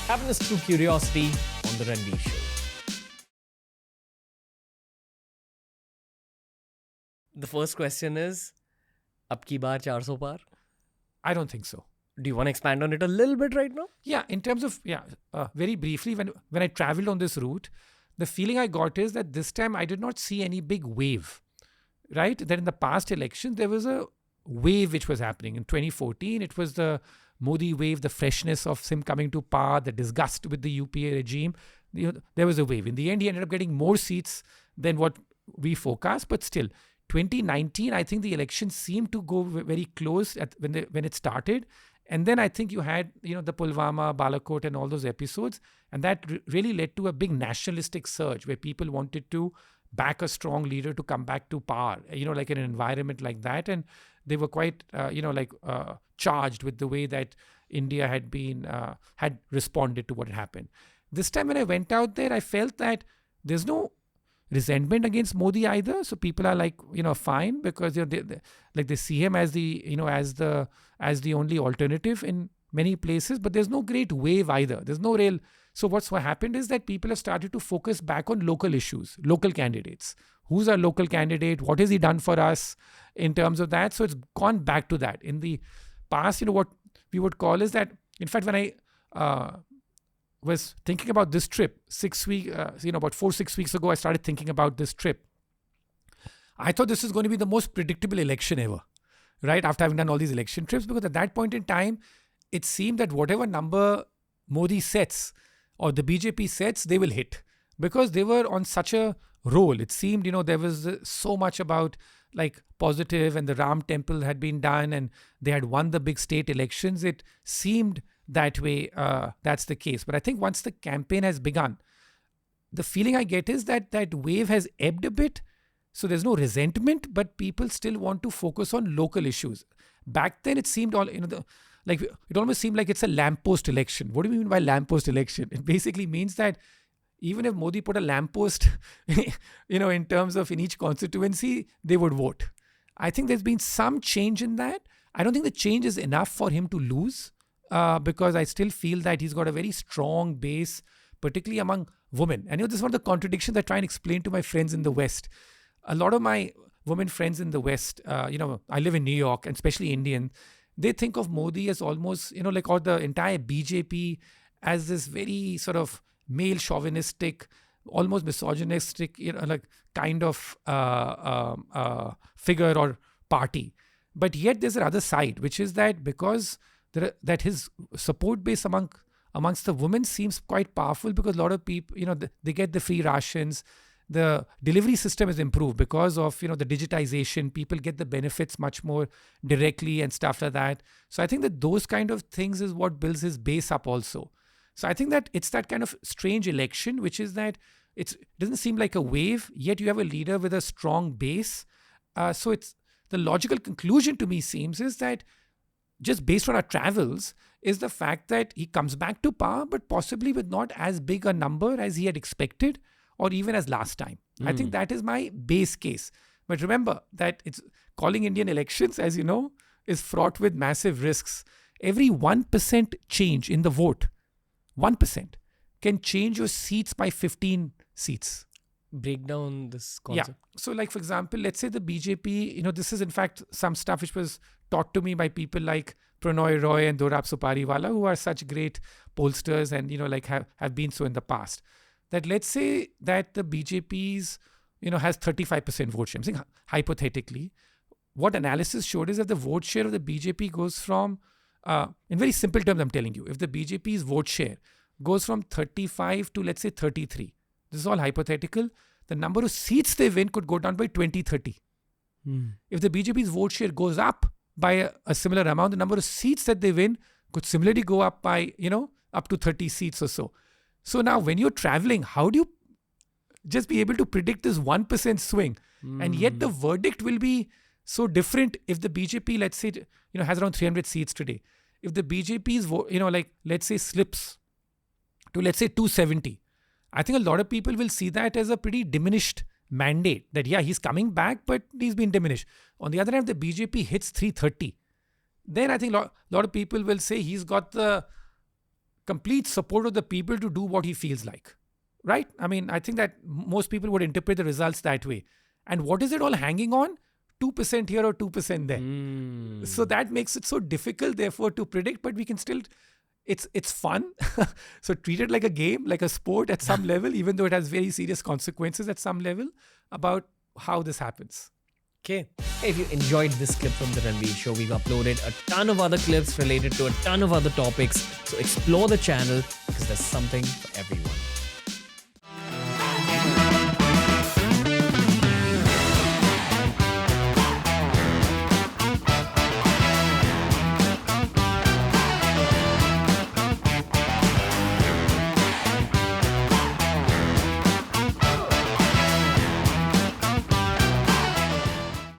Happiness through curiosity on the Ranveer Show. The first question is, Abki Baar 400 Paar? I don't think so. Do you want to expand on it a little bit right now? Yeah, in terms of, very briefly, when I traveled on this route, the feeling I got is that this time I did not see any big wave, right? That in the past elections, there was a wave which was happening. In 2014, it was the Modi wave, the freshness of him coming to power, the disgust with the UPA regime. There was a wave. In the end, he ended up getting more seats than what we forecast, but still, 2019, I think the election seemed to go very close when it started. And then I think you had, the Pulwama, Balakot and all those episodes. And that really led to a big nationalistic surge where people wanted to back a strong leader to come back to power, like in an environment like that. And they were quite, charged with the way that India had responded to what had happened. This time when I went out there, I felt that there's no resentment against Modi either. So people are like, fine, because they see him as the only alternative in many places, but there's no great wave either. There's no real. So what happened is that people have started to focus back on local issues, local candidates. Who's our local candidate? What has he done for us in terms of that? So it's gone back to that. In the past, what we would call is that, in fact, when I was thinking about this trip, about 4-6 weeks ago, I started thinking about this trip. I thought this is going to be the most predictable election ever, right? After having done all these election trips, because at that point in time, it seemed that whatever number Modi sets or the BJP sets, they will hit, because they were on such a roll. It seemed, there was so much about like positive, and the Ram temple had been done and they had won the big state elections. It seemed that way, that's the case. But I think once the campaign has begun, the feeling I get is that that wave has ebbed a bit. So there's no resentment, but people still want to focus on local issues. Back then, it seemed it almost seemed like it's a lamppost election. What do you mean by lamppost election? It basically means that even if Modi put a lamppost, in terms of in each constituency, they would vote. I think there's been some change in that. I don't think the change is enough for him to lose, because I still feel that he's got a very strong base, particularly among women. And this is one of the contradictions I try and explain to my friends in the West. A lot of my women friends in the West, I live in New York, and especially Indian, they think of Modi as almost, or the entire BJP as this very sort of male chauvinistic, almost misogynistic, kind of figure or party. But yet there's another side, which is that because that his support base amongst the women seems quite powerful, because a lot of people, they get the free rations. The delivery system is improved because of, the digitization. People get the benefits much more directly and stuff like that. So I think that those kind of things is what builds his base up also. So I think that it's that kind of strange election, which is that it doesn't seem like a wave, yet you have a leader with a strong base. So it's the logical conclusion to me seems is that, just based on our travels, is the fact that he comes back to power, but possibly with not as big a number as he had expected, or even as last time. I think that is my base case. But remember that it's calling Indian elections, as you know, is fraught with massive risks. Every 1% change in the vote, 1%, can change your seats by 15 seats. Break down this concept. Yeah. So like, for example, let's say the BJP, this is in fact some stuff which was taught to me by people like Pranoy Roy and Dorab Supariwala, who are such great pollsters and, have been so in the past. That let's say that the BJP's, has 35% vote share. I'm saying hypothetically, what analysis showed is that the vote share of the BJP goes from, in very simple terms, I'm telling you, if the BJP's vote share goes from 35 to, let's say, 33, this is all hypothetical, the number of seats they win could go down by 20-30. If the BJP's vote share goes up by a similar amount, the number of seats that they win could similarly go up by, up to 30 seats or so. So now when you're traveling, how do you just be able to predict this 1% swing? And yet the verdict will be so different if the BJP, let's say, has around 300 seats today. If the BJP's, let's say, slips to, let's say, 270, I think a lot of people will see that as a pretty diminished mandate. That, yeah, he's coming back, but he's been diminished. On the other hand, if the BJP hits 330, then I think a lot of people will say he's got the complete support of the people to do what he feels like. Right? I mean, I think that most people would interpret the results that way. And what is it all hanging on? 2% here or 2% there. So that makes it so difficult, therefore, to predict, but we can still, it's fun. So treat it like a game, like a sport at some level, even though it has very serious consequences at some level about how this happens. Okay. If you enjoyed this clip from the Ranveer Show, we've uploaded a ton of other clips related to a ton of other topics. So explore the channel because there's something for everyone.